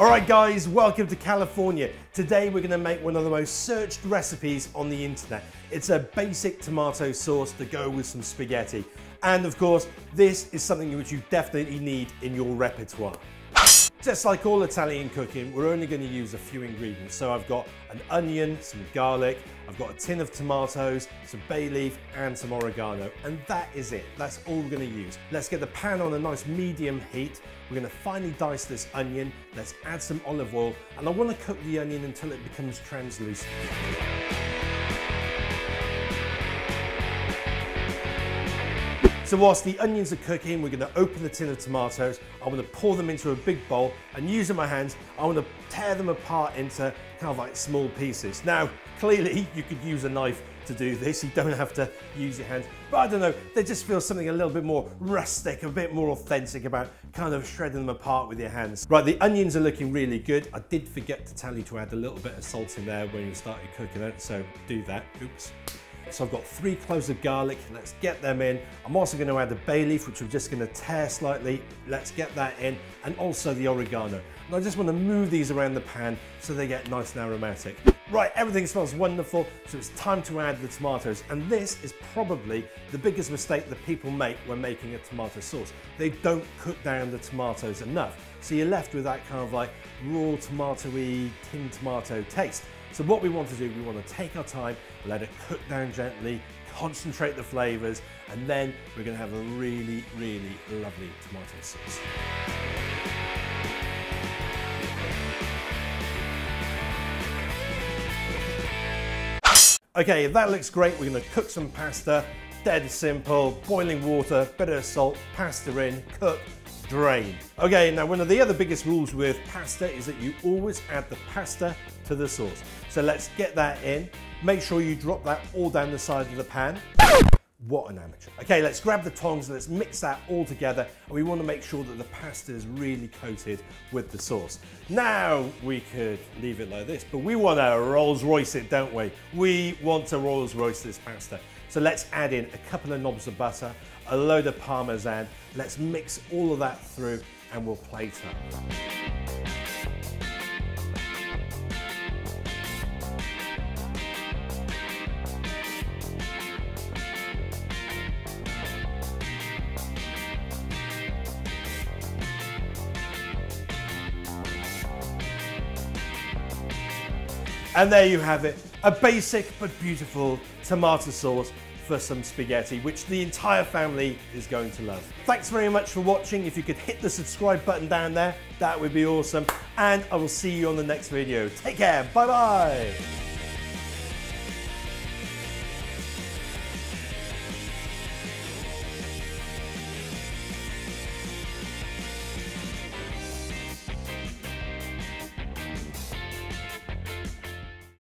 All right guys, welcome to California. Today we're going to make one of the most searched recipes on the internet. It's a basic tomato sauce to go with some spaghetti. And of course, this is something which you definitely need in your repertoire. Just like all Italian cooking, we're only going to use a few ingredients. So I've got an onion, some garlic, I've got a tin of tomatoes, some bay leaf and some oregano. And that is it. That's all we're going to use. Let's get the pan on a nice medium heat. We're going to finely dice this onion. Let's add some olive oil. And I want to cook the onion until it becomes translucent. So whilst the onions are cooking, we're going to open the tin of tomatoes. I'm going to pour them into a big bowl and using my hands, I want to tear them apart into kind of like small pieces. Now, clearly you could use a knife to do this. You don't have to use your hands, but I don't know, there just feels something a little bit more rustic, a bit more authentic about kind of shredding them apart with your hands. Right, the onions are looking really good. I did forget to tell you to add a little bit of salt in there when you started cooking it, so do that, oops. So I've got 3 cloves of garlic, let's get them in. I'm also going to add the bay leaf, which we're just going to tear slightly. Let's get that in, and also the oregano. And I just want to move these around the pan so they get nice and aromatic. Right, everything smells wonderful, so it's time to add the tomatoes. And this is probably the biggest mistake that people make when making a tomato sauce. They don't cook down the tomatoes enough. So you're left with that kind of like raw tomatoey, tin tomato taste. So what we want to do, we want to take our time, let it cook down gently, concentrate the flavors, and then we're going to have a really, really lovely tomato sauce. Okay, that looks great. We're going to cook some pasta, dead simple, boiling water, bit of salt, pasta in, cook, drain. Okay, now one of the other biggest rules with pasta is that you always add the pasta to the sauce. So let's get that in. Make sure you drop that all down the side of the pan. What an amateur. Okay, let's grab the tongs and let's mix that all together. And we want to make sure that the pasta is really coated with the sauce. Now we could leave it like this, but we want to Rolls Royce it, don't we? We want to Rolls Royce this pasta. So let's add in a couple of knobs of butter, a load of Parmesan. Let's mix all of that through and we'll plate up. And there you have it, a basic but beautiful tomato sauce for some spaghetti, which the entire family is going to love. Thanks very much for watching. If you could hit the subscribe button down there, that would be awesome. And I will see you on the next video. Take care, bye-bye.